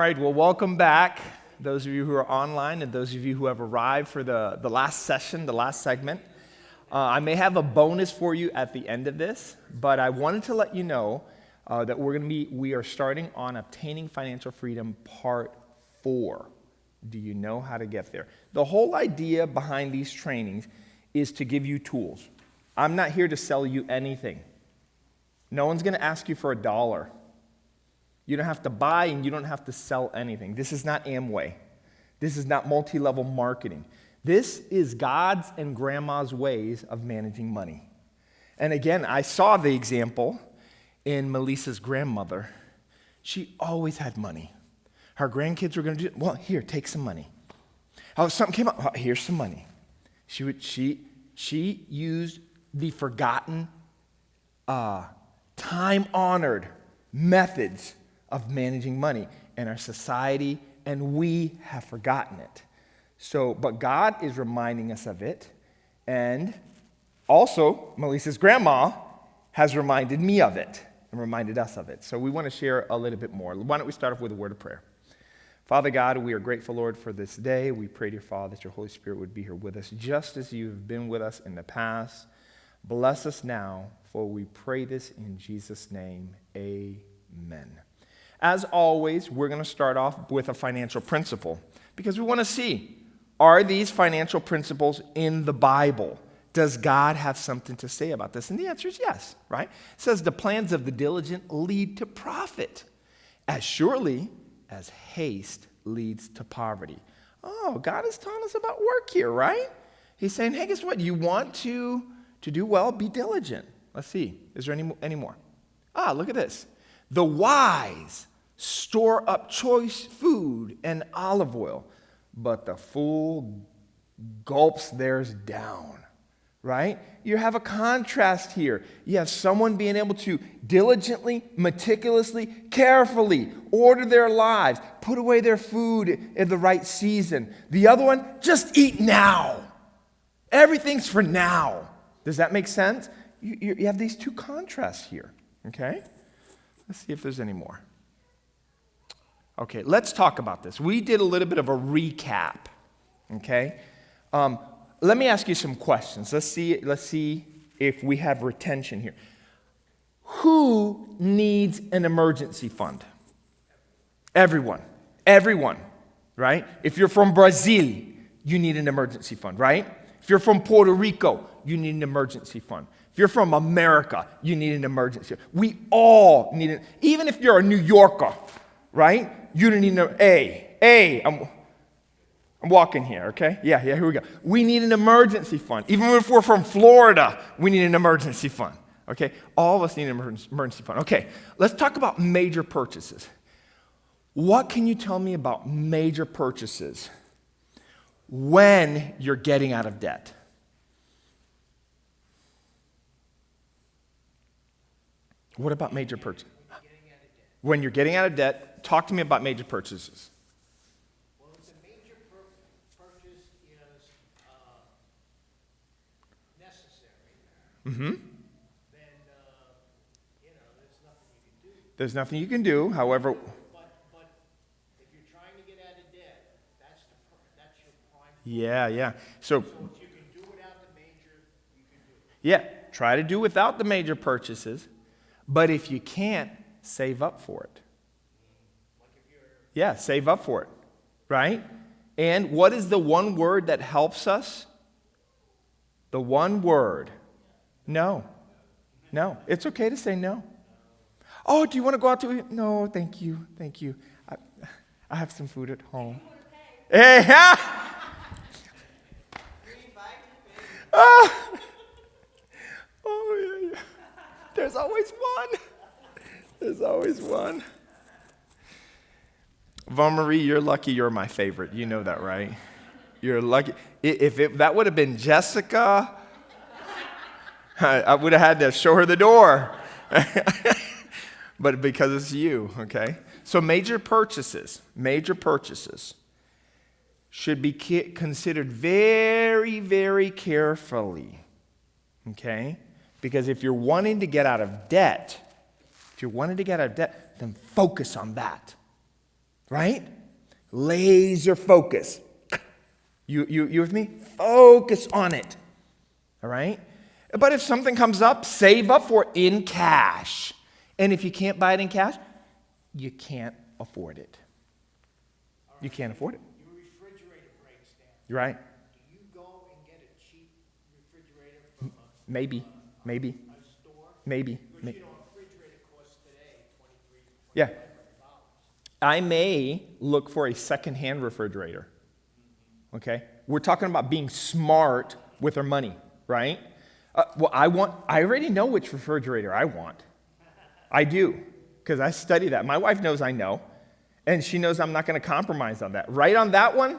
All right, well, welcome back, those of you who are online and those of you who have arrived for the last session, the last segment. I may have a bonus for you at the end of this, but I wanted to let you know that we are starting on Obtaining Financial Freedom Part 4. Do you know how to get there? The whole idea behind these trainings is to give you tools. I'm not here to sell you anything. No one's going to ask you for $1. You don't have to buy and you don't have to sell anything. This is not Amway. This is not multi-level marketing. This is God's and grandma's ways of managing money. And again, I saw the example in Melissa's grandmother. She always had money. Her grandkids were going to do, well, here, take some money. Oh, something came up, oh, here's some money. She used the forgotten, time-honored methods of managing money in our society, and we have forgotten it. But God is reminding us of it, and also Melissa's grandma has reminded me of it and reminded us of it. So we want to share a little bit more. Why don't we start off with a word of prayer? Father God, we are grateful, Lord, for this day. We pray, dear Father, that your Holy Spirit would be here with us, just as you have been with us in the past. Bless us now, for we pray this in Jesus' name. Amen. As always, we're going to start off with a financial principle because we want to see, are these financial principles in the Bible? Does God have something to say about this? And the answer is yes, right? It says the plans of the diligent lead to profit as surely as haste leads to poverty. Oh, God is telling us about work here, right? He's saying, hey, guess what? You want to do well, be diligent. Let's see. Is there any more? Look at this. The wise store up choice food and olive oil, but the fool gulps theirs down, right? You have a contrast here. You have someone being able to diligently, meticulously, carefully order their lives, put away their food in the right season. The other one, just eat now. Everything's for now. Does that make sense? You have these two contrasts here, okay? Let's see if there's any more. Okay, let's talk about this. We did a little bit of a recap, okay? Let me ask you some questions. Let's see if we have retention here. Who needs an emergency fund? Everyone, right? If you're from Brazil, you need an emergency fund, right? If you're from Puerto Rico, you need an emergency fund. If you're from America, you need an emergency fund. We all need it. Even if you're a New Yorker, right? You don't need I'm walking here, okay? Yeah, here we go. We need an emergency fund. Even if we're from Florida, we need an emergency fund, okay? All of us need an emergency fund. Okay, let's talk about major purchases. What can you tell me about major purchases when you're getting out of debt? What about major purchases? When you're getting out of debt, talk to me about major purchases. Well, if the major purchase is necessary, then, There's nothing you can do, however... But if you're trying to get out of debt, that's your prime. Yeah. So If you can do without the major, you can do it. yeah, try to do without the major purchases, but if you can't, save up for it. Yeah, save up for it, right? And what is the one word that helps us? The one word. No. It's okay to say no. Oh, do you want to go out to eat? No, thank you. I have some food at home. Hey, yeah. There's always one. Vaughn Marie, you're lucky you're my favorite. You know that, right? You're lucky. If that would have been Jessica, I would have had to show her the door. But because it's you, okay? So major purchases should be considered very, very carefully, okay? Because if you're wanting to get out of debt, then focus on that. right? Laser focus. You with me? Focus on it, all right? But if something comes up, save up for it in cash. And if you can't buy it in cash, you can't afford it. You can't afford it. Your refrigerator breaks down. You're right. Do you go and get a cheap refrigerator from Maybe. a store? Maybe. Because you know, a refrigerator costs today $2,300. Yeah. I may look for a secondhand refrigerator. Okay? We're talking about being smart with our money, right? I already know which refrigerator I want. I do, because I study that. My wife knows I know, and she knows I'm not going to compromise on that. Right on that one,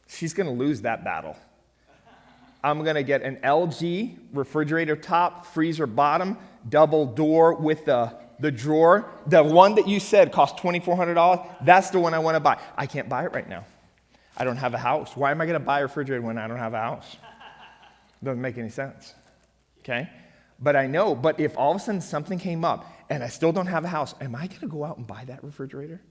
she's going to lose that battle. I'm going to get an LG refrigerator top, freezer bottom, double door with the drawer. The one that you said cost $2,400, that's the one I want to buy. I can't buy it right now. I don't have a house. Why am I going to buy a refrigerator when I don't have a house? Doesn't make any sense. Okay? But I know, but if all of a sudden something came up and I still don't have a house, am I going to go out and buy that refrigerator?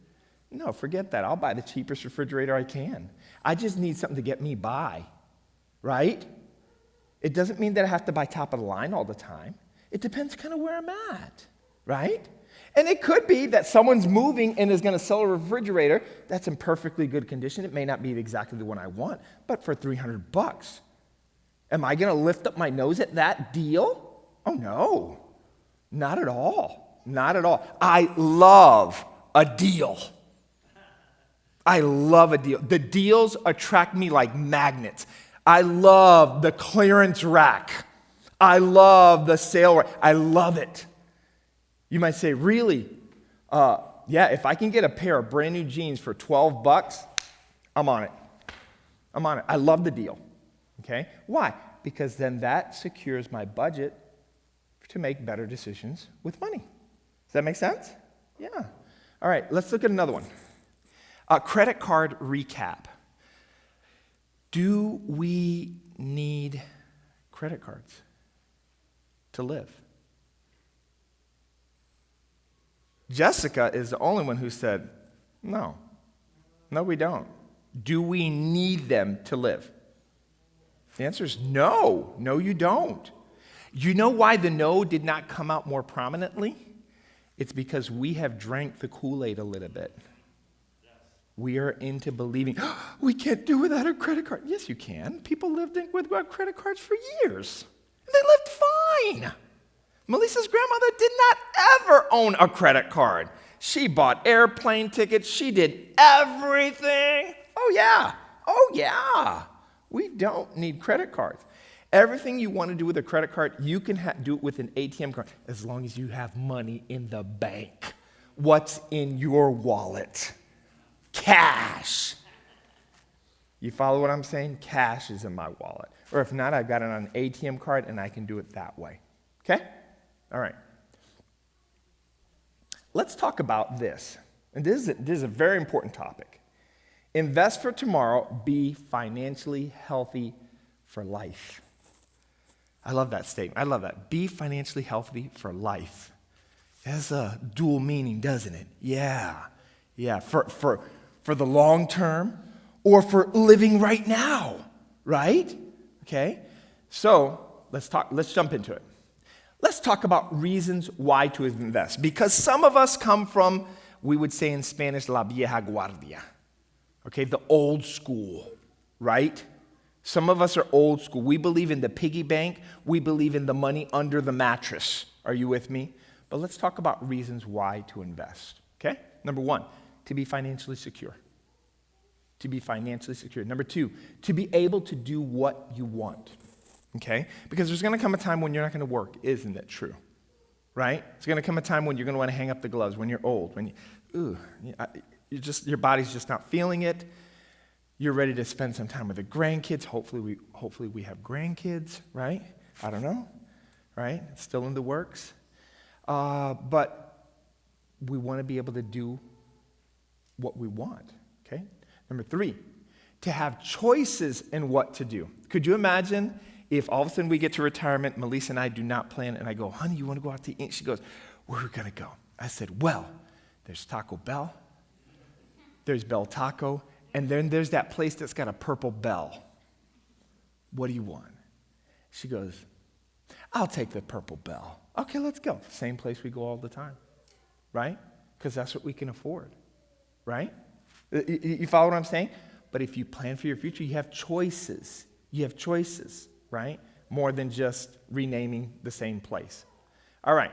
No, forget that. I'll buy the cheapest refrigerator I can. I just need something to get me by, right? It doesn't mean that I have to buy top of the line all the time. It depends kind of where I'm at, right? And it could be that someone's moving and is going to sell a refrigerator that's in perfectly good condition. It may not be exactly the one I want, but for $300. Am I going to lift up my nose at that deal? Oh, no. Not at all. Not at all. I love a deal. I love a deal. The deals attract me like magnets. I love the clearance rack. I love the sale rack. I love it. You might say, really? Yeah, if I can get a pair of brand new jeans for $12, I'm on it. I'm on it. I love the deal. Okay? Why? Because then that secures my budget to make better decisions with money. Does that make sense? Yeah. All right, let's look at another one. Credit card recap. Do we need credit cards to live? Jessica is the only one who said, no. No, we don't. Do we need them to live? The answer is no. No, you don't. You know why the no did not come out more prominently? It's because we have drank the Kool-Aid a little bit. We are into believing, we can't do without a credit card. Yes, you can. People lived without credit cards for years. And they lived fine. Melissa's grandmother did not ever own a credit card. She bought airplane tickets. She did everything. Oh, yeah. Oh, yeah. We don't need credit cards. Everything you want to do with a credit card, you can do it with an ATM card as long as you have money in the bank. What's in your wallet? Cash. You follow what I'm saying? Cash is in my wallet. Or if not, I've got it on an ATM card and I can do it that way. Okay? All right. Let's talk about this. And this is a very important topic. Invest for tomorrow, be financially healthy for life. I love that statement. I love that. Be financially healthy for life. It has a dual meaning, doesn't it? Yeah. Yeah. For the long term or for living right now, right? Okay? So let's jump into it. Let's talk about reasons why to invest. Because some of us come from, we would say in Spanish, la vieja guardia. Okay, the old school, right? Some of us are old school. We believe in the piggy bank. We believe in the money under the mattress. Are you with me? But let's talk about reasons why to invest. Okay? Number one, to be financially secure. To be financially secure. Number two, to be able to do what you want. Okay? Because there's going to come a time when you're not going to work. Isn't it true? Right? It's going to come a time when you're going to want to hang up the gloves, when you're old, when your body's just not feeling it. You're ready to spend some time with the grandkids. Hopefully we have grandkids, right? I don't know, right? It's still in the works. But we want to be able to do what we want, okay? Number three, to have choices in what to do. Could you imagine if all of a sudden we get to retirement, Melissa and I do not plan, and I go, honey, you want to go out to eat? She goes, where are we going to go? I said, well, there's Taco Bell. there's Bel Taco, and then there's that place that's got a purple bell. What do you want? She goes, I'll take the purple bell. Okay, let's go. Same place we go all the time, right? Because that's what we can afford, right? You follow what I'm saying? But if you plan for your future, you have choices. You have choices, right? More than just renaming the same place. All right,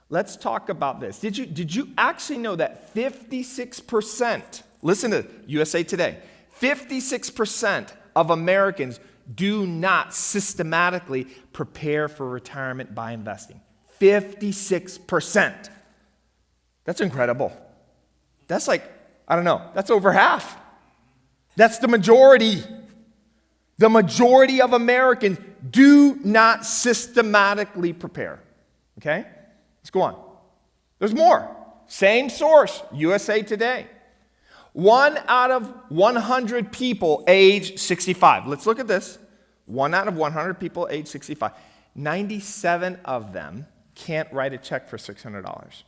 let's talk about this. Did you actually know that 56%, listen to USA Today, 56% of Americans do not systematically prepare for retirement by investing? 56%. That's incredible. That's like, I don't know, that's over half. That's the majority. The majority of Americans do not systematically prepare. Okay? Let's go on. There's more. Same source, USA Today. 1 out of 100 people age 65. Let's look at this. 1 out of 100 people age 65. 97 of them can't write a check for $600.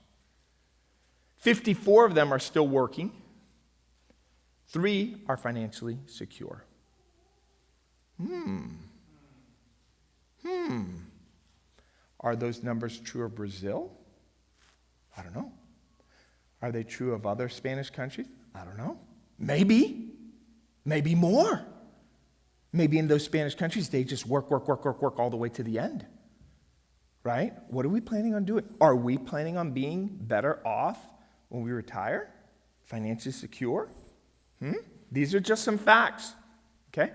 54 of them are still working. 3 are financially secure. Are those numbers true of Brazil? I don't know. Are they true of other Spanish countries? I don't know. Maybe. Maybe more. Maybe in those Spanish countries, they just work all the way to the end. Right? What are we planning on doing? Are we planning on being better off when we retire? Financially secure? These are just some facts. Okay?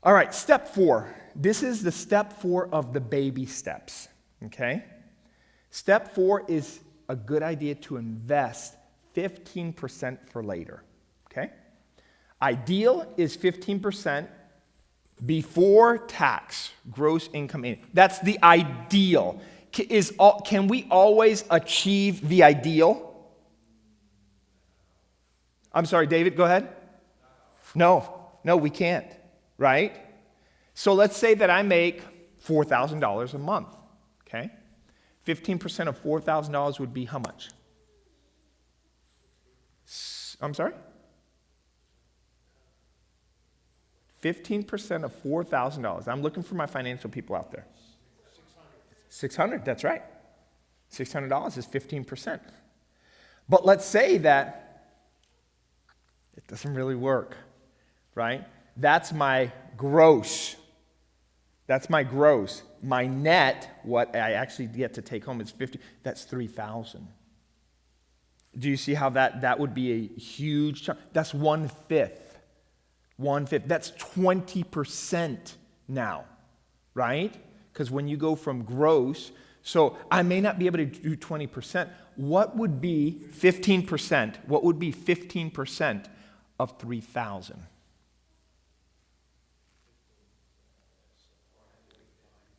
All right, step 4. This is the step 4 of the baby steps. Okay? Step 4 is a good idea to invest 15% for later. Okay? Ideal is 15% before tax, gross income. That's the ideal. Can we always achieve the ideal? I'm sorry, David, go ahead. No, we can't, right? So let's say that I make $4,000 a month, okay? 15% of $4,000 would be how much? I'm sorry? 15% of $4,000. I'm looking for my financial people out there. 600, that's right. $600 is 15%. But let's say that it doesn't really work, right? That's my gross. That's my gross. My net, what I actually get to take home is 50. That's 3,000. Do you see how that would be a huge chunk? That's 1/5. 1/5. That's 20% now, right? Because when you go from gross, so I may not be able to do 20%. What would be 15%? What would be 15% of 3,000?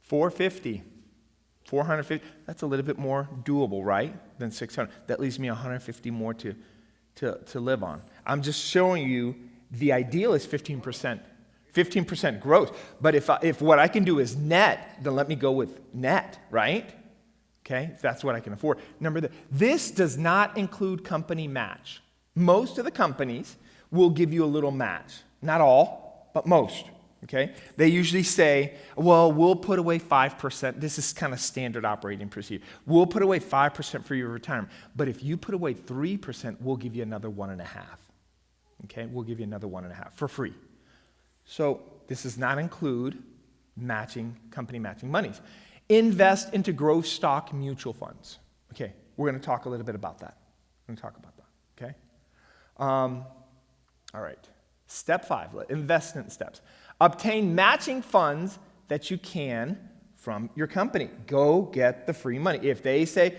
450. 450. That's a little bit more doable, right? Than 600. That leaves me 150 more to live on. I'm just showing you the ideal is 15%. 15% growth. But if what I can do is net, then let me go with net, right? Okay, if that's what I can afford. This does not include company match. Most of the companies will give you a little match. Not all, but most. Okay? They usually say, well, we'll put away 5%. This is kind of standard operating procedure. We'll put away 5% for your retirement. But if you put away 3%, we'll give you another 1.5%. Okay? We'll give you another 1.5% for free. So this does not include company matching monies. Invest into growth stock mutual funds. Okay, we're going to talk a little bit about that. Okay? All right. Step 5, investment steps. Obtain matching funds that you can from your company. Go get the free money. If they say,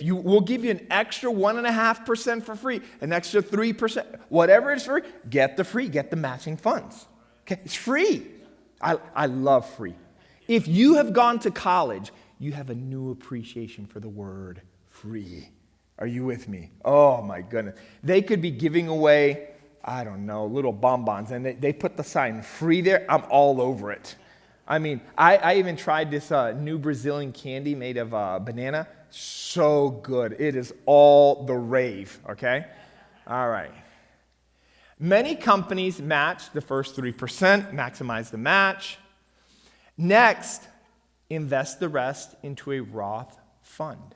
we'll give you an extra 1.5% for free, an extra 3%, whatever it's free, get the matching funds. Okay, it's free. I love free. If you have gone to college, you have a new appreciation for the word free. Are you with me? Oh my goodness. They could be giving away, I don't know, little bonbons, and they put the sign free there. I'm all over it. I mean, I even tried this new Brazilian candy made of banana. So good. It is all the rave, okay? All right. Many companies match the first 3%, maximize the match. Next, invest the rest into a Roth fund.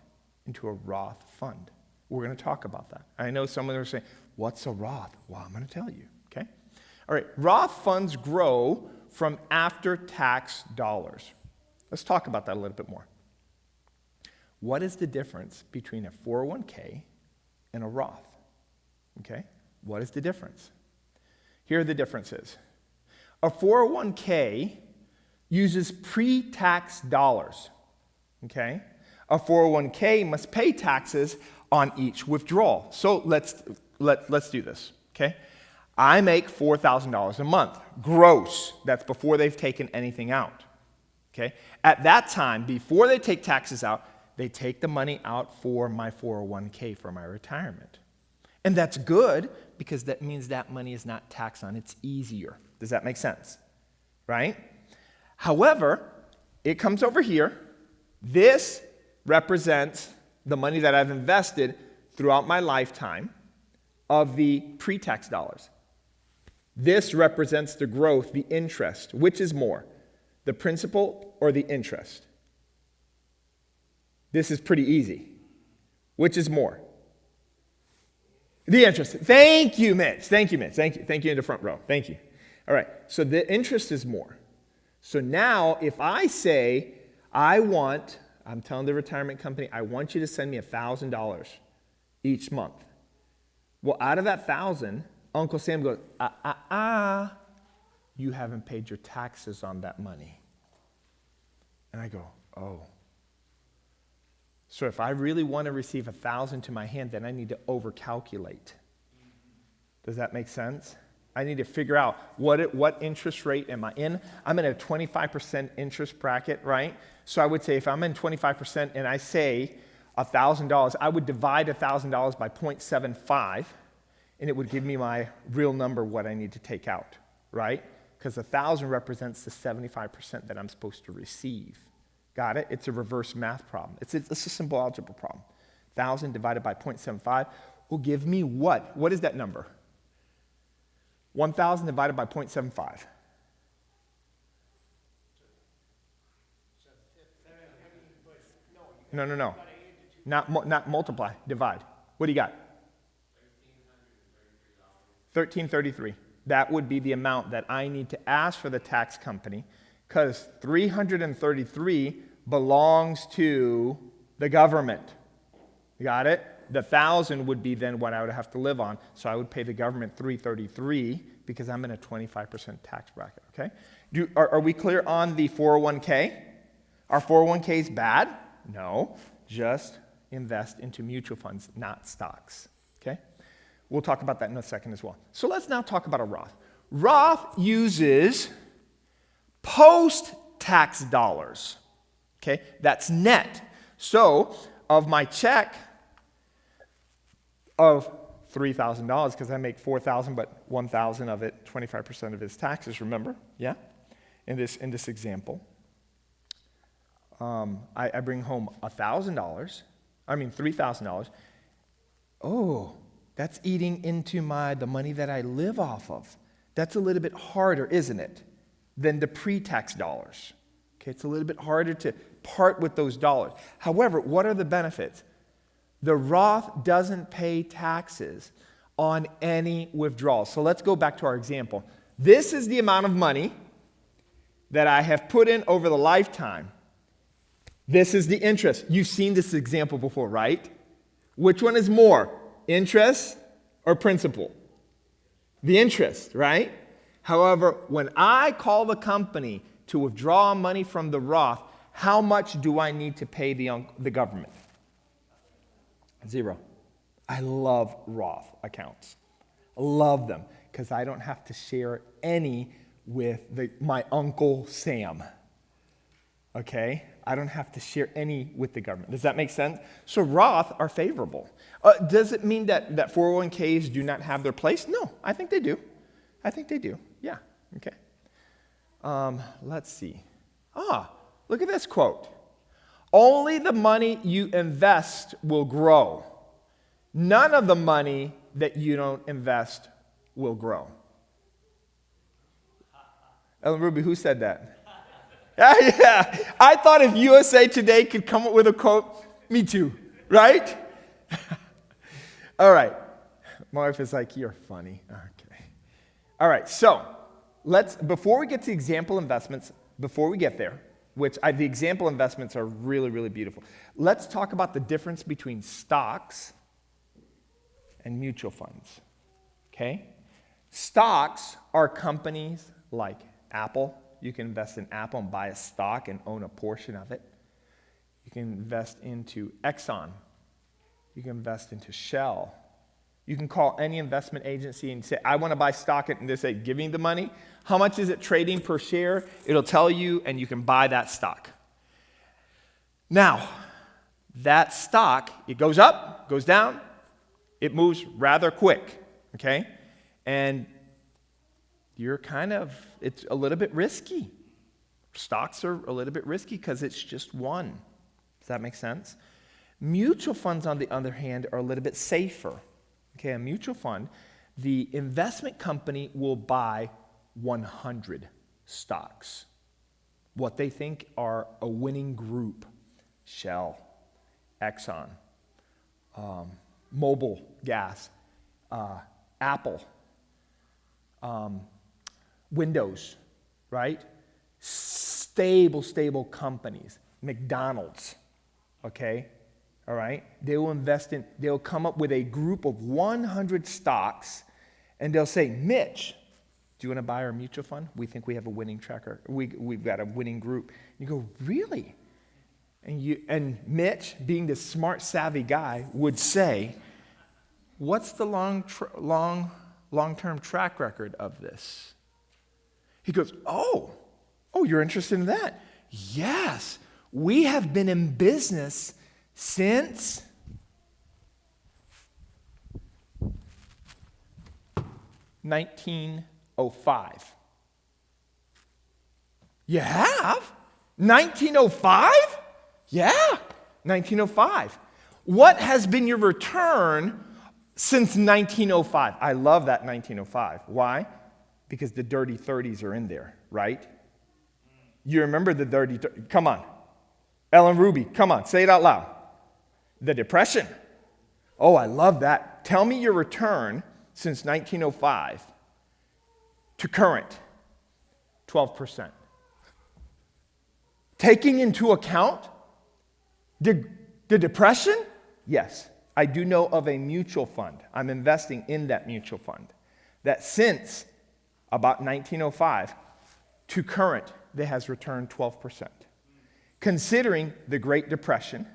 We're going to talk about that. I know some of them are saying, what's a Roth? Well, I'm going to tell you, okay? All right, Roth funds grow from after-tax dollars. Let's talk about that a little bit more. What is the difference between a 401k and a Roth? Okay, what is the difference? Here are the differences. A 401k uses pre-tax dollars, okay? A 401k must pay taxes on each withdrawal. So let's do this, okay? I make $4,000 a month, gross. That's before they've taken anything out, okay? At that time, before they take taxes out, they take the money out for my 401k for my retirement. And that's good because that means that money is not taxed on. It's easier. Does that make sense? Right? However, it comes over here. This represents the money that I've invested throughout my lifetime of the pre-tax dollars. This represents the growth, the interest. Which is more, the principal or the interest? This is pretty easy. Which is more? The interest. Thank you, Mitch. Thank you in the front row. Thank you. All right, so the interest is more. So now if I say, I'm telling the retirement company, I want you to send me $1,000 each month. Well, out of that 1,000, Uncle Sam goes, you haven't paid your taxes on that money. And I go, oh. So if I really want to receive 1,000 to my hand, then I need to overcalculate. Does that make sense? I need to figure out what interest rate am I in. I'm in a 25% interest bracket, right? So I would say if I'm in 25% and I say $1,000, I would divide $1,000 by 0.75, and it would give me my real number, what I need to take out, right? Because 1,000 represents the 75% that I'm supposed to receive. Got it? It's a reverse math problem. It's a simple algebra problem. 1,000 divided by 0.75 will give me what? What is that number? 1,000 divided by 0.75. No. Not multiply, divide. What do you got? $1,333. That would be the amount that I need to ask for the tax company, because $333 belongs to the government. You got it? The 1,000 would be then what I would have to live on, so I would pay the government $333 because I'm in a 25% tax bracket, okay? Are we clear on the 401k? Are 401ks bad? No, just invest into mutual funds, not stocks, okay? We'll talk about that in a second as well. So let's now talk about a Roth. Roth uses post-tax dollars, okay? That's net. So of my check of $3,000, because I make $4,000, but $1,000 of it, 25% of it is taxes, remember? Yeah? In this example. I bring home $3,000. Oh, that's eating into the money that I live off of. That's a little bit harder, isn't it, than the pre-tax dollars? Okay, it's a little bit harder to part with those dollars. However, what are the benefits? The Roth doesn't pay taxes on any withdrawal. So let's go back to our example. This is the amount of money that I have put in over the lifetime. This is the interest. You've seen this example before, right? Which one is more, interest or principal? The interest, right? However, when I call the company to withdraw money from the Roth, how much do I need to pay the government? 0. I love Roth accounts. I love them because I don't have to share any with my Uncle Sam. Okay? I don't have to share any with the government. Does that make sense? So Roth are favorable. Does it mean that 401ks do not have their place? No, I think they do. Yeah, okay. Let's see. Look at this quote. Only the money you invest will grow. None of the money that you don't invest will grow. Ellen Ruby, who said that? Yeah. I thought if USA Today could come up with a quote, me too, right? All right. My wife is like, you're funny. Okay. All right, so before we get to example investments, before we get there, the example investments are really, really beautiful. Let's talk about the difference between stocks and mutual funds, okay? Stocks are companies like Apple. You can invest in Apple and buy a stock and own a portion of it. You can invest into Exxon. You can invest into Shell. You can call any investment agency and say, I want to buy stock, and they say, give me the money. How much is it trading per share? It'll tell you, and you can buy that stock. Now, that stock, it goes up, goes down, it moves rather quick, okay? And it's a little bit risky. Stocks are a little bit risky because it's just one. Does that make sense? Mutual funds, on the other hand, are a little bit safer. Okay, a mutual fund, the investment company will buy 100 stocks. What they think are a winning group: Shell, Exxon, Mobil Gas, Apple, Windows, right? Stable companies. McDonald's, okay? All right? They'll come up with a group of 100 stocks, and they'll say, Mitch, do you want to buy our mutual fund? We think we have a winning tracker. We've got a winning group. You go, really? And Mitch, being the smart, savvy guy, would say, what's the long-term track record of this? He goes, oh, you're interested in that? Yes, we have been in business since 1905. You have? 1905? Yeah, 1905. What has been your return since 1905? I love that 1905. Why? Because the dirty 30s are in there, right? You remember the dirty 30s? Come on. Ellen Ruby, come on, say it out loud. The Depression. Oh, I love that. Tell me your return since 1905 to current. 12%. Taking into account the Depression? Yes. I do know of a mutual fund. I'm investing in that mutual fund. That since about 1905 to current, that has returned 12%. Considering the Great Depression,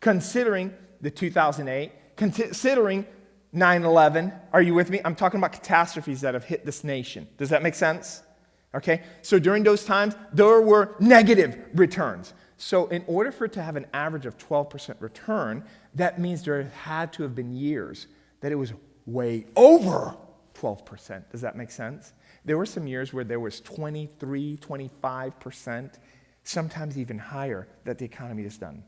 considering the 2008, considering 9/11, are you with me? I'm talking about catastrophes that have hit this nation. Does that make sense? Okay, so during those times, there were negative returns. So in order for it to have an average of 12% return, that means there had to have been years that it was way over 12%. Does that make sense? There were some years where there was 23, 25%, sometimes even higher, that the economy has done.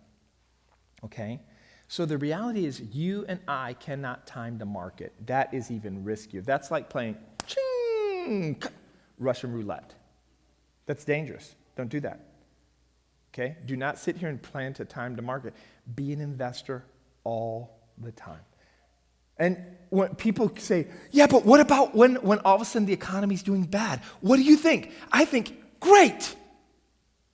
Okay? So the reality is you and I cannot time the market. That is even riskier. That's like playing ching, Russian roulette. That's dangerous. Don't do that. Okay? Do not sit here and plan to time the market. Be an investor all the time. And when people say, yeah, but what about when all of a sudden the economy's doing bad? What do you think? I think, great.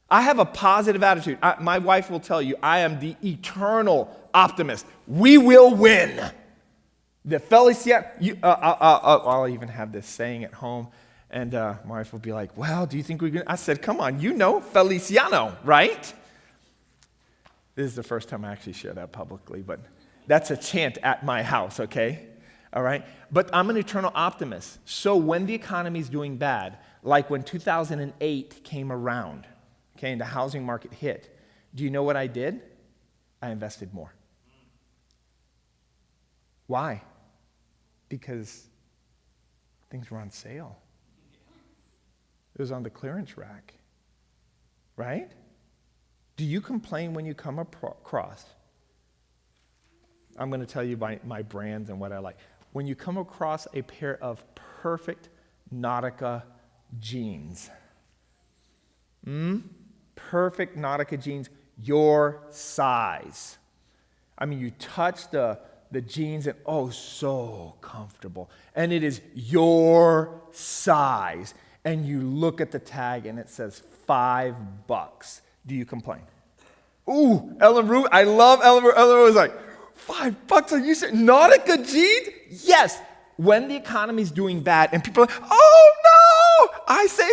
I have a positive attitude. My wife will tell you, I am the eternal optimist. We will win. The Feliciano, I'll even have this saying at home, and my wife will be like, well, do you think we're going to? I said, come on, you know Feliciano, right? This is the first time I actually share that publicly, but that's a chant at my house, okay? All right? But I'm an eternal optimist. So when the economy is doing bad, like when 2008 came around, okay, and the housing market hit, do you know what I did? I invested more. Why? Because things were on sale. It was on the clearance rack, right? Do you complain when you come across? I'm going to tell you my brands and what I like. when you come across a pair of perfect Nautica jeans. Perfect Nautica jeans, your size. I mean, you touch the jeans and so comfortable. And it is your size. And you look at the tag and it says $5. Do you complain? Ooh, Ellen Root, I love Ellen Root. Ellen Root was like, $5? Are you saying Nautica jeans? Yes. When the economy's doing bad and people are like, oh no, I say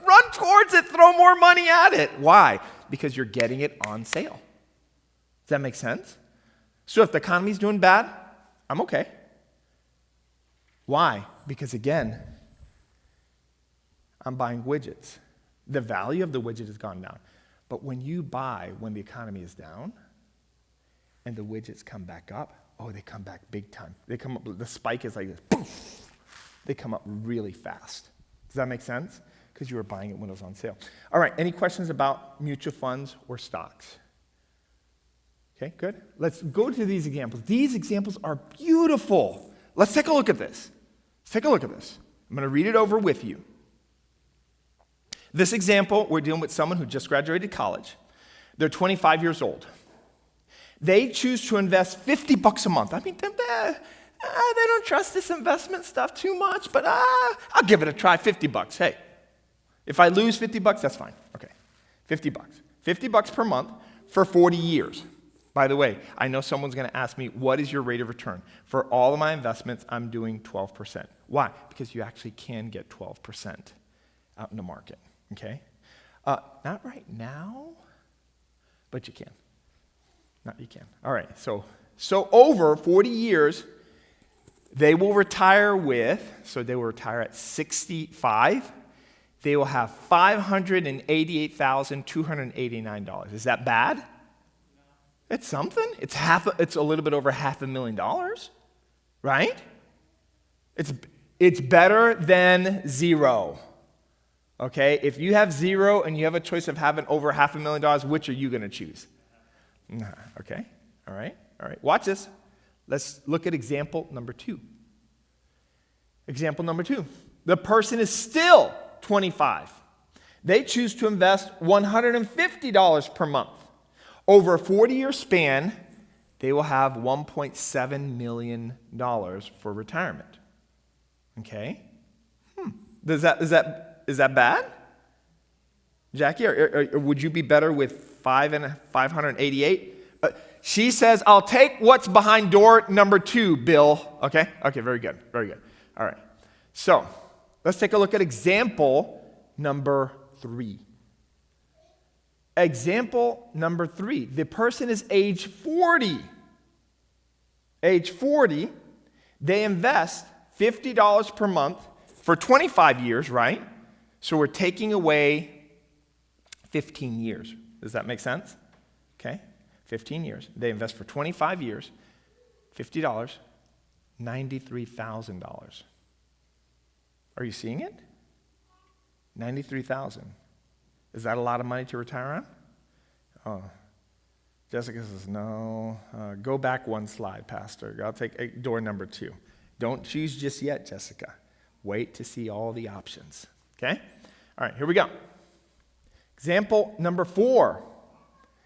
run towards it, throw more money at it. Why? Because you're getting it on sale. Does that make sense? So if the economy's doing bad, I'm okay. Why? Because again, I'm buying widgets. The value of the widget has gone down. But when you buy when the economy is down and the widgets come back up, they come back big time. They come up, the spike is like this. Poof! They come up really fast. Does that make sense? Because you were buying it when it was on sale. All right, any questions about mutual funds or stocks? Okay, good. Let's go to these examples. These examples are beautiful. Let's take a look at this. Let's take a look at this. I'm going to read it over with you. This example, we're dealing with someone who just graduated college. They're 25 years old. They choose to invest $50 a month. I mean, they don't trust this investment stuff too much, but I'll give it a try, $50. Hey, if I lose $50, that's fine. Okay, $50. $50 per month for 40 years. By the way, I know someone's going to ask me, what is your rate of return? For all of my investments, I'm doing 12%. Why? Because you actually can get 12% out in the market, okay? Not right now, but you can. You can. All right, so over 40 years, they will retire they will retire at 65. They will have $588,289. Is that bad? No. It's something. It's a little bit over $500,000, right? It's better than zero. Okay? If you have zero and you have a choice of having over $500,000, which are you going to choose? Okay, all right. Watch this. Let's look at example number 2. Example number 2. The person is still 25. They choose to invest $150 per month. Over a 40-year span, they will have $1.7 million for retirement. Okay? Is that bad? Jackie, or would you be better with 588? She says, I'll take what's behind door number 2, Bill. Okay, very good. All right, so let's take a look at example number 3. Example number 3, the person is age 40. Age 40, they invest $50 per month for 25 years, right? So we're taking away 15 years. Does that make sense? Okay, 15 years. They invest for 25 years, $50, $93,000. Are you seeing it? $93,000. Is that a lot of money to retire on? Oh, Jessica says, no. Go back one slide, Pastor. I'll take door number 2. Don't choose just yet, Jessica. Wait to see all the options. Okay? All right, here we go. Example number 4.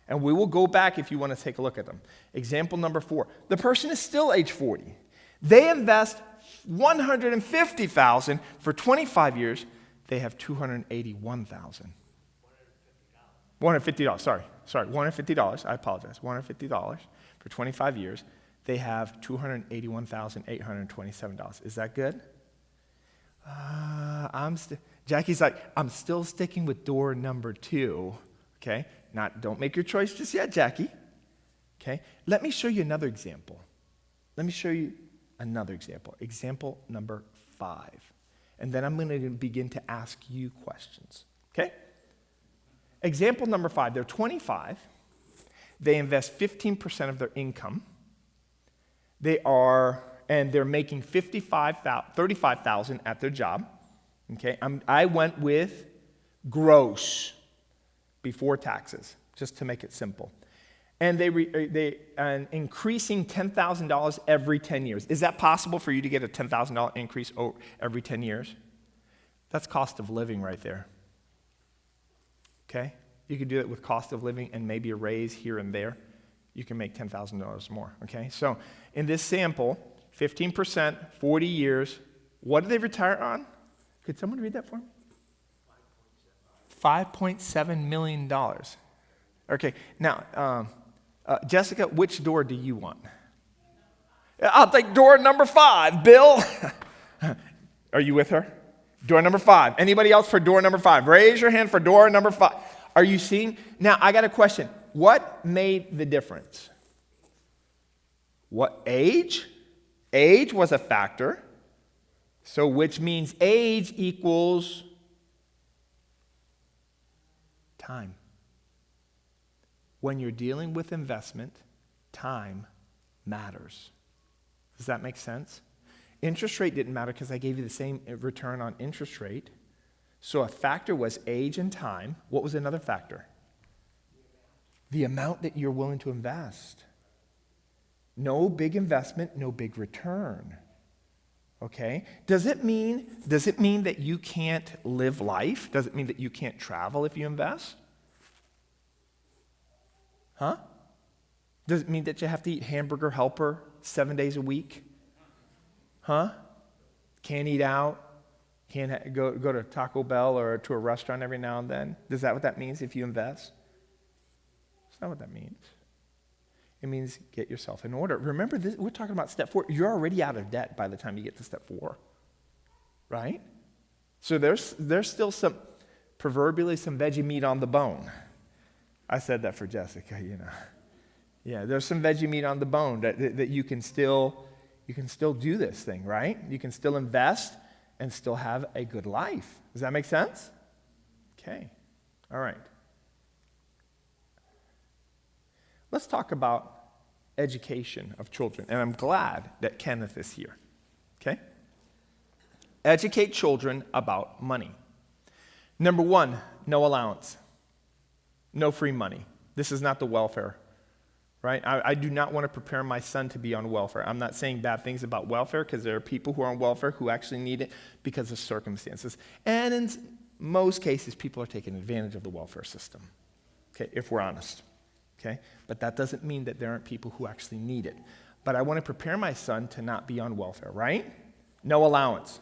And we will go back if you want to take a look at them. Example number 4. The person is still age 40. They invest $150,000 for 25 years. They have $281,000. $150. Sorry, $150. I apologize. $150 for 25 years. They have $281,827. Is that good? Jackie's like, I'm still sticking with door number 2. Okay? Don't make your choice just yet, Jackie. Okay? Let me show you another example. Example number 5. And then I'm going to begin to ask you questions. Okay? Example number 5. They're 25. They invest 15% of their income. They're making $35,000 at their job. Okay? I went with gross before taxes, just to make it simple. And they increasing $10,000 every 10 years. Is that possible for you to get a $10,000 increase every 10 years? That's cost of living right there. Okay? You could do it with cost of living and maybe a raise here and there. You can make $10,000 more. Okay? So in this sample, 15%, 40 years. What did they retire on? Could someone read that for me? $5.7 million. Okay, now, Jessica, which door do you want? I'll take door number 5, Bill. Are you with her? Door number 5. Anybody else for door number 5? Raise your hand for door number 5. Are you seeing? Now, I got a question. What made the difference? What age? Age was a factor. So which means age equals time. When you're dealing with investment, time matters. Does that make sense? Interest rate didn't matter because I gave you the same return on interest rate. So a factor was age and time. What was another factor? The amount that you're willing to invest. No big investment, no big return. Okay? Does it mean that you can't live life? Does it mean that you can't travel if you invest? Huh? Does it mean that you have to eat Hamburger Helper 7 days a week? Huh? Can't eat out? Can't go to Taco Bell or to a restaurant every now and then? Is that what that means if you invest? That's not what that means. It means get yourself in order. Remember, we're talking about step 4. You're already out of debt by the time you get to step 4, right? So there's still proverbially some veggie meat on the bone. I said that for Jessica, you know. Yeah, there's some veggie meat on the bone that you can still do this thing, right? You can still invest and still have a good life. Does that make sense? Okay. All right. Let's talk about education of children. And I'm glad that Kenneth is here. Okay? Educate children about money. Number 1, no allowance. No free money. This is not the welfare, right? I do not want to prepare my son to be on welfare. I'm not saying bad things about welfare because there are people who are on welfare who actually need it because of circumstances. And in most cases, people are taking advantage of the welfare system, okay, if we're honest. Okay? But that doesn't mean that there aren't people who actually need it. But I want to prepare my son to not be on welfare, right? No allowance.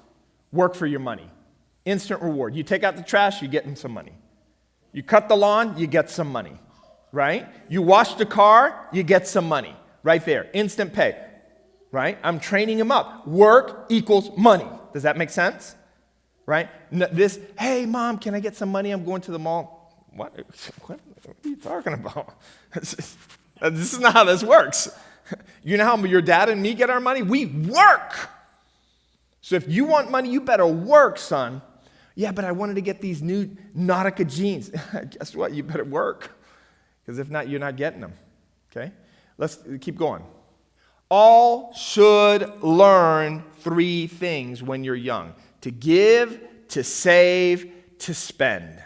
Work for your money. Instant reward. You take out the trash, you get him some money. You cut the lawn, you get some money, right? You wash the car, you get some money. Right there. Instant pay, right? I'm training him up. Work equals money. Does that make sense? Right? Hey, Mom, can I get some money? I'm going to the mall. What are you talking about? This is not how this works. You know how your dad and me get our money? We work. So if you want money, you better work, son. Yeah, but I wanted to get these new Nautica jeans. Guess what? You better work. Because if not, you're not getting them. Okay? Let's keep going. All should learn 3 things when you're young: to give, to save, to spend.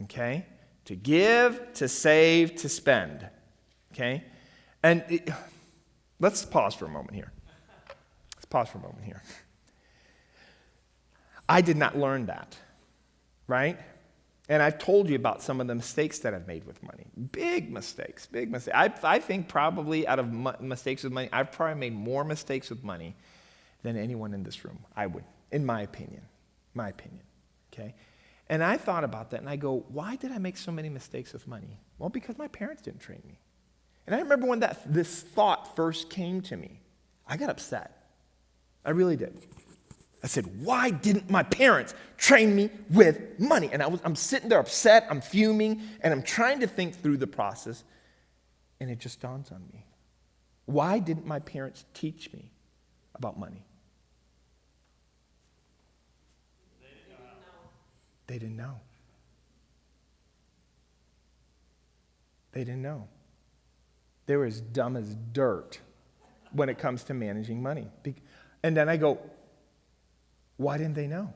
Okay? To give, to save, to spend. Okay? And let's pause for a moment here. I did not learn that, right? And I've told you about some of the mistakes that I've made with money. Big mistakes. I think probably out of mistakes with money, I've probably made more mistakes with money than anyone in this room. I would, in my opinion. Okay? And I thought about that, and I go, why did I make so many mistakes with money? Well, because my parents didn't train me. And I remember when this thought first came to me, I got upset. I really did. I said, why didn't my parents train me with money? And I'm sitting there upset, I'm fuming, and I'm trying to think through the process, and it just dawns on me. Why didn't my parents teach me about money? They didn't know. They didn't know. They were as dumb as dirt when it comes to managing money. And then I go, why didn't they know?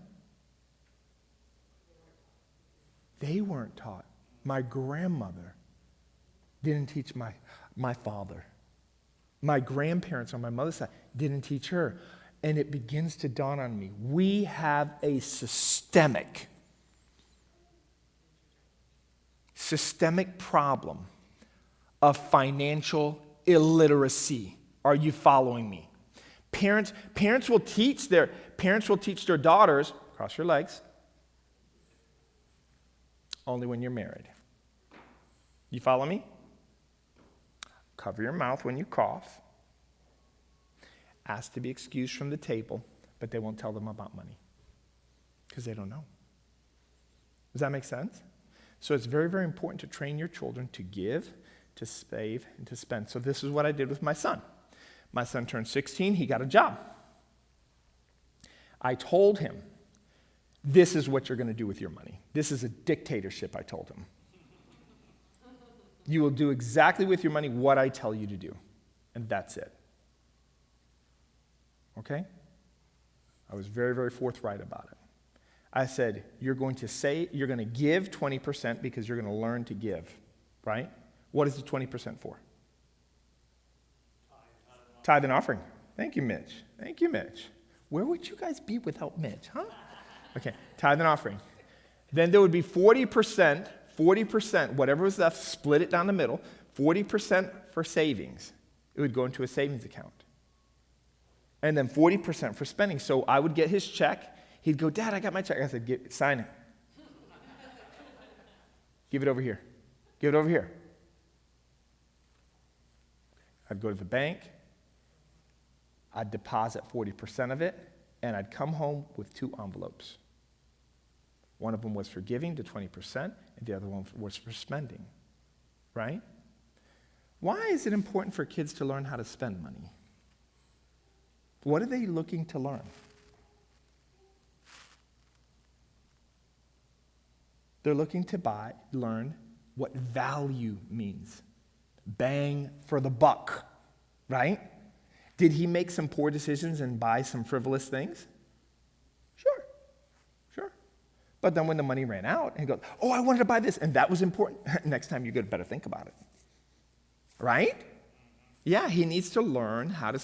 They weren't taught. My grandmother Didn't teach my father. My grandparents on my mother's side didn't teach her. And it begins to dawn on me. We have a systemic problem of financial illiteracy. Are you following me? Parents will teach their daughters, cross your legs, only when you're married. You follow me? Cover your mouth when you cough. Ask to be excused from the table, but they won't tell them about money because they don't know. Does that make sense? So it's very, very important to train your children to give, to save, and to spend. So this is what I did with my son. My son turned 16. He got a job. I told him, this is what you're going to do with your money. This is a dictatorship, I told him. You will do exactly with your money what I tell you to do, and that's it. Okay? I was very, very forthright about it. I said, you're going to give 20% because you're going to learn to give, right? What is the 20% for? Tithe and offering. Thank you, Mitch. Thank you, Mitch. Where would you guys be without Mitch, huh? Okay, tithe and offering. Then there would be 40%, whatever was left, split it down the middle, 40% for savings. It would go into a savings account. And then 40% for spending. So I would get his check. He'd go, Dad, I got my check. I said, sign it. Give it over here. Give it over here. I'd go to the bank. I'd deposit 40% of it, and I'd come home with 2 envelopes. One of them was for giving to 20%, and the other one was for spending, right? Why is it important for kids to learn how to spend money? What are they looking to learn? They're looking to learn what value means. Bang for the buck, right? Did he make some poor decisions and buy some frivolous things? Sure. But then when the money ran out, he goes, oh, I wanted to buy this, and that was important. Next time you better think about it. Right? Yeah, he needs to learn how to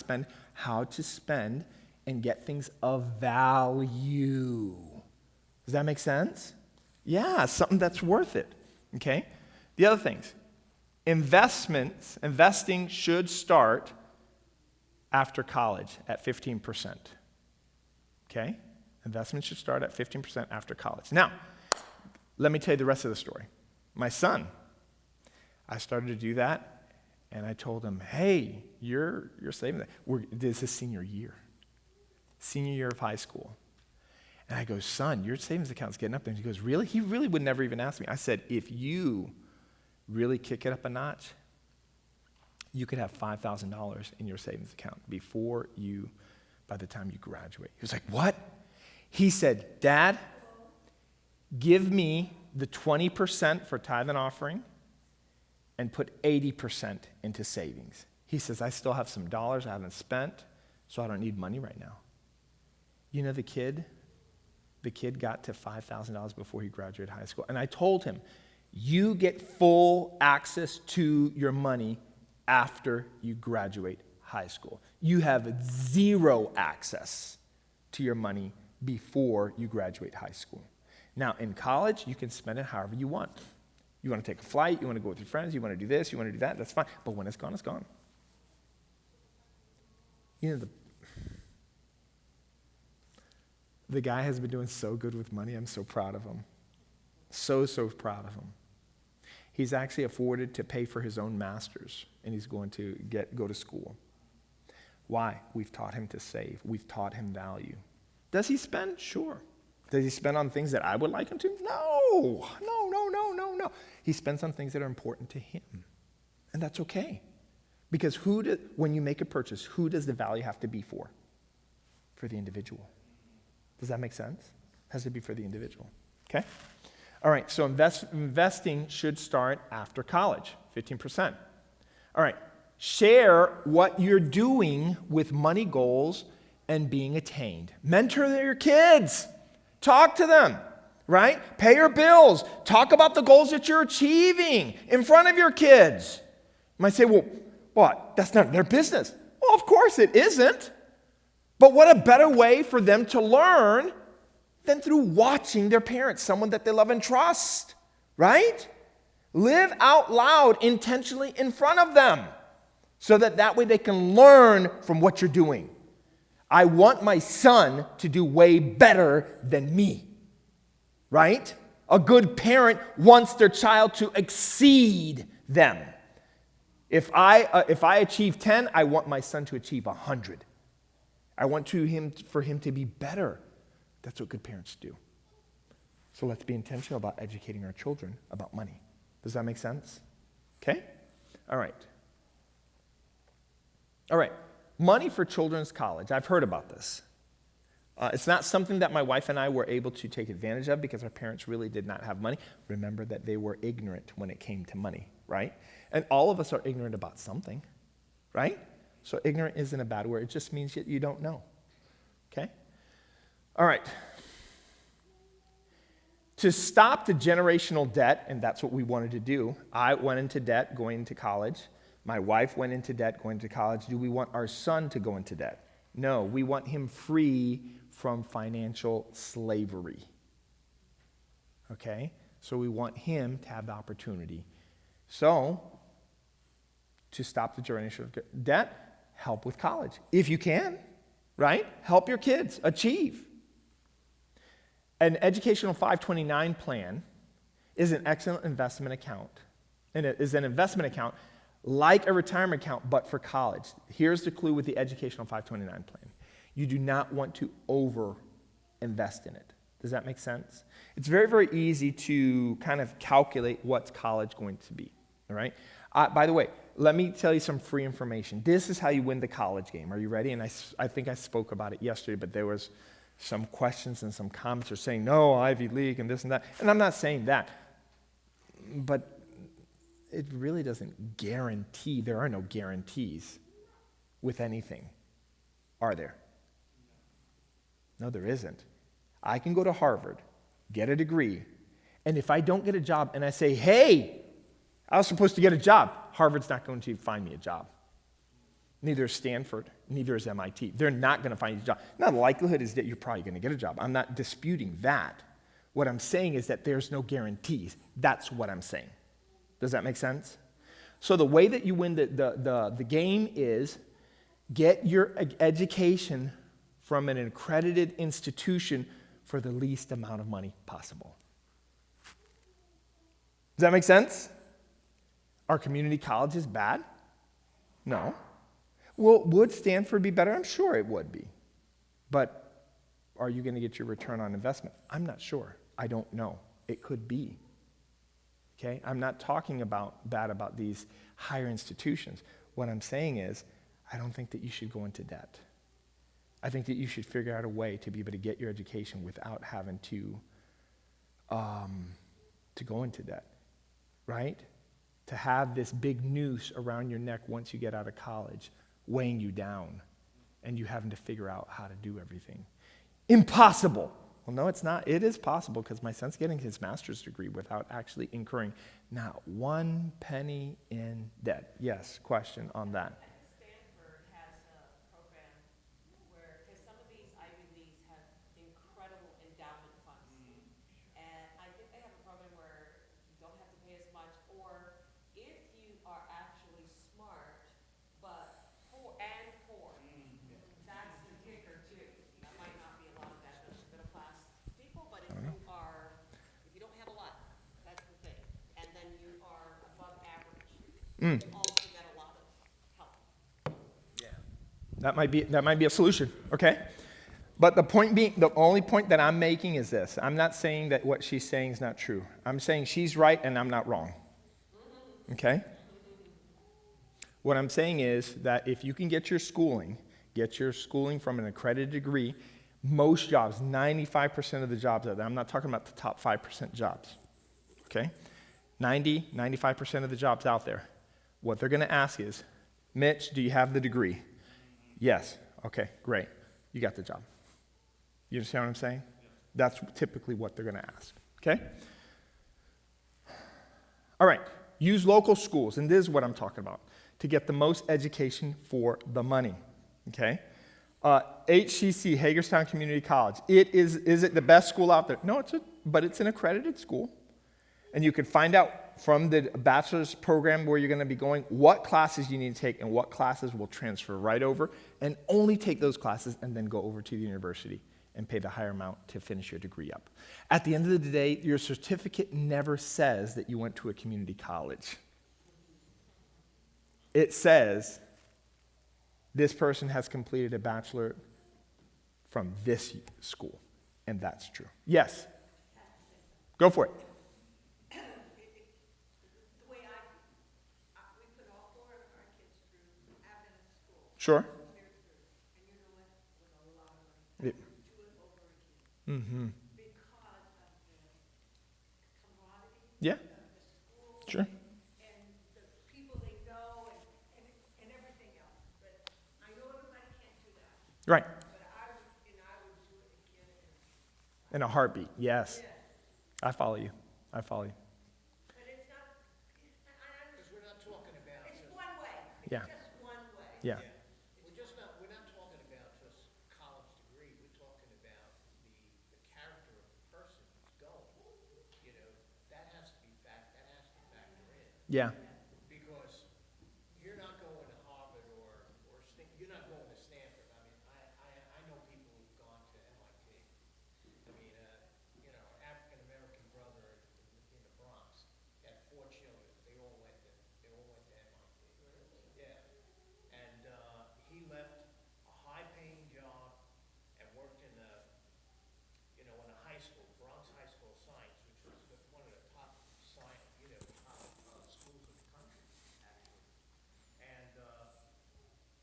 spend and get things of value. Does that make sense? Yeah, something that's worth it. Okay? The other things. Investing should start after college at 15%. Okay? Investment should start at 15% after college. Now, let me tell you the rest of the story. My son, I started to do that, and I told him, hey, you're saving that. This is senior year of high school. And I go, son, your savings account's getting up there. And he goes, really? He really would never even ask me. I said, if you really kick it up a notch, you could have $5,000 in your savings account by the time you graduate. He was like, what? He said, Dad, give me the 20% for tithe and offering and put 80% into savings. He says, I still have some dollars I haven't spent, so I don't need money right now. You know, the kid got to $5,000 before he graduated high school. And I told him, you get full access to your money after you graduate high school. You have zero access to your money before you graduate high school. Now, in college, you can spend it however you want. You want to take a flight, you want to go with your friends, you want to do this, you want to do that, that's fine. But when it's gone, it's gone. You know, the guy has been doing so good with money. I'm so proud of him. So proud of him. He's actually afforded to pay for his own master's, and he's going to go to school. Why? We've taught him to save. We've taught him value. Does he spend? Sure. Does he spend on things that I would like him to? No. He spends on things that are important to him, and that's okay. Because when you make a purchase, who does the value have to be for? For the individual. Does that make sense? It has to be for the individual. Okay? All right, so investing should start after college, 15%. All right, share what you're doing with money goals and being attained. Mentor your kids. Talk to them, right? Pay your bills. Talk about the goals that you're achieving in front of your kids. might say, well, what? That's not their business. Well, of course it isn't. But what a better way for them to learn than through watching their parents, someone that they love and trust, right? Live out loud intentionally in front of them so that way they can learn from what you're doing. I want my son to do way better than me, right? A good parent wants their child to exceed them. If I achieve 10, I want my son to achieve 100. I want for him to be better. That's what good parents do. So let's be intentional about educating our children about money. Does that make sense? Okay? All right. Money for children's college. I've heard about this. It's not something that my wife and I were able to take advantage of because our parents really did not have money. Remember that they were ignorant when it came to money, right? And all of us are ignorant about something, right? So ignorant isn't a bad word. It just means that you don't know. Okay? All right. To stop the generational debt, and that's what we wanted to do, I went into debt going into college. My wife went into debt going to college. Do we want our son to go into debt? No, we want him free from financial slavery. Okay? So we want him to have the opportunity. So, to stop the generational debt, help with college. If you can, right? Help your kids achieve. An educational 529 plan is an excellent investment account. And it is an investment account like a retirement account, but for college. Here's the clue with the educational 529 plan. You do not want to over-invest in it. Does that make sense? It's very, very easy to kind of calculate what's college going to be, all right? By the way, let me tell you some free information. This is how you win the college game. Are you ready? And I think I spoke about it yesterday, but there was some questions and some comments are saying, no, Ivy League and this and that. And I'm not saying that. But it really doesn't guarantee. There are no guarantees with anything. Are there? No, there isn't. I can go to Harvard, get a degree, and if I don't get a job and I say, hey, I was supposed to get a job, Harvard's not going to find me a job. Neither is Stanford, neither is MIT. They're not going to find you a job. Now, the likelihood is that you're probably going to get a job. I'm not disputing that. What I'm saying is that there's no guarantees. That's what I'm saying. Does that make sense? So the way that you win the game is get your education from an accredited institution for the least amount of money possible. Does that make sense? Are community colleges bad? No. Well, would Stanford be better? I'm sure it would be. But are you going to get your return on investment? I'm not sure. I don't know. It could be. Okay? I'm not talking bad about these higher institutions. What I'm saying is, I don't think that you should go into debt. I think that you should figure out a way to be able to get your education without having to go into debt, right? To have this big noose around your neck once you get out of college, weighing you down, and you having to figure out how to do everything. Impossible. Well, no, it's not. It is possible because my son's getting his master's degree without actually incurring not one penny in debt. Yes, question on that. Stanford has a program where, because some of these Ivy Leagues have incredible endowment funds, and I think they have a program where you don't have to pay as much, or if you are actually smart, but poor, that's the kicker too. That might not be a lot of that, those middle class people, but if you don't have a lot, that's the thing, and then you are above average, you also get a lot of help. That might be a solution, okay? But the only point that I'm making is this. I'm not saying that what she's saying is not true. I'm saying she's right and I'm not wrong. Okay? What I'm saying is that if you can get your schooling from an accredited degree, most jobs, 95% of the jobs out there, I'm not talking about the top 5% jobs, okay? 95% of the jobs out there, what they're going to ask is, Mitch, do you have the degree? Yes. Okay, great. You got the job. You understand what I'm saying? That's typically what they're going to ask, okay? All right. Use local schools, and this is what I'm talking about, to get the most education for the money, okay? HCC, Hagerstown Community College. Is it the best school out there? No, but it's an accredited school. And you can find out from the bachelor's program where you're going to be going what classes you need to take and what classes will transfer right over, and only take those classes and then go over to the university and pay the higher amount to finish your degree up. At the end of the day, your certificate never says that you went to a community college. It says this person has completed a bachelor from this school, and that's true. Yes? Go for it. The way we put all four of our kids through Adventist school. Sure. And you know what? With a lot of money. Yeah. Do it over again. Mm-hmm. Because of the camaraderie Yeah, of the school. sure. And the people they know and everything else. But I know everybody can't do that. Right. But I would do it again. In a heartbeat, yes. Yeah. I follow you. I follow you. But it's not, Because we're not talking about it's just, one way. Yeah. It's just one way. Yeah. we're not talking about just college degree, we're talking about the character of the person who's going. You know, that has to factor in. Yeah. Because you're not going to Harvard or you're not going to Stanford. I mean, I know people who've gone to MIT. I mean, you know, African-American brother in the Bronx had 4 children. They all went to MIT. Yeah. And he left a high-paying job and worked in a high school, Bronx High School of Science, which was one of the top science, top schools in the country, actually. And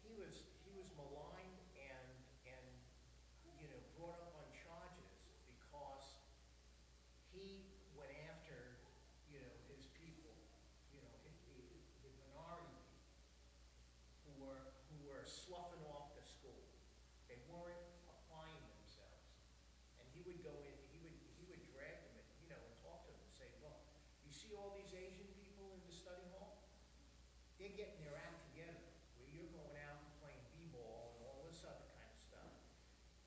he was maligned and brought up on charges because he went after his people, the minority people who were sloughing off the school. They weren't applying themselves, and he would go in. He would drag them and talk to them and say, look, you see all these Asian people in the study hall? They're getting their act together, where you're going out and playing b-ball and all this other kind of stuff.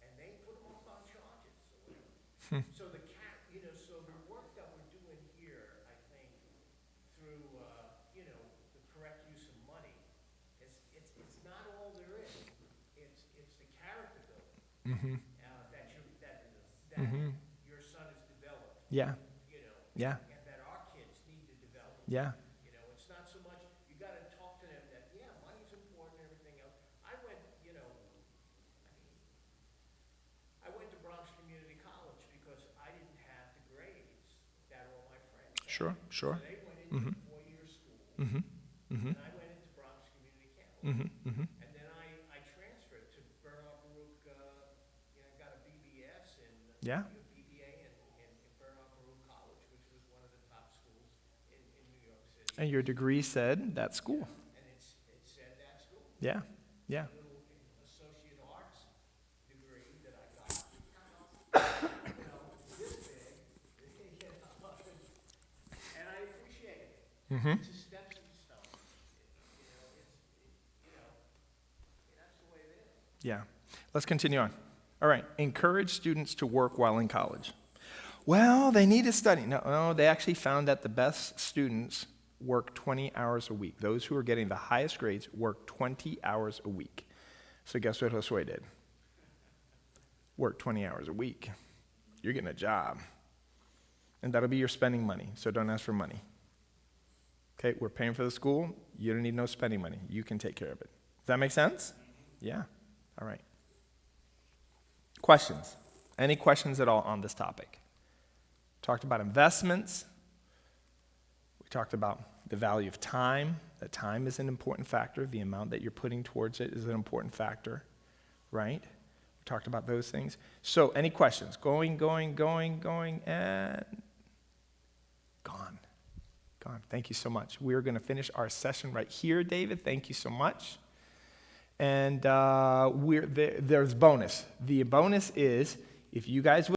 And they put them up on charges or whatever. So so the work that we're doing here, I think, through, the correct use of money, it's not all there is. It's the character building, that your son has developed, Yeah. Yeah. and that our kids need to develop. Yeah. It's not so much, you gotta talk to them that, yeah, money's important and everything else. I went to Bronx Community College because I didn't have the grades that all my friends had. Sure. Sure. So they went into a 4-year school, Mm-hmm. Mm-hmm. and I went into Bronx Community College. Mm-hmm. Mm-hmm. And then I transferred to Bernard Baruch, got a BBS and Yeah. a BBA in Bernard Baruch College, which was one of the top schools in New York City. And your degree said that school. And it said that school. Yeah. Yeah. A little associate arts degree that I got. This big, and I appreciate it. Mm-hmm. It's a stepping stone. That's the way it is. Yeah. Let's continue on. All right. Encourage students to work while in college. Well, they need to study. No, they actually found that the best students work 20 hours a week. Those who are getting the highest grades work 20 hours a week. So guess what Josue did? Work 20 hours a week. You're getting a job. And that'll be your spending money, so don't ask for money. Okay, we're paying for the school. You don't need no spending money. You can take care of it. Does that make sense? Yeah. All right. Questions? Any questions at all on this topic? Talked about investments. We talked about the value of time. That time is an important factor. The amount that you're putting towards it is an important factor, right? We talked about those things. So, any questions? Going, and gone. Thank you so much. We're going to finish our session right here, David. Thank you so much. And there's bonus. The bonus is, if you guys would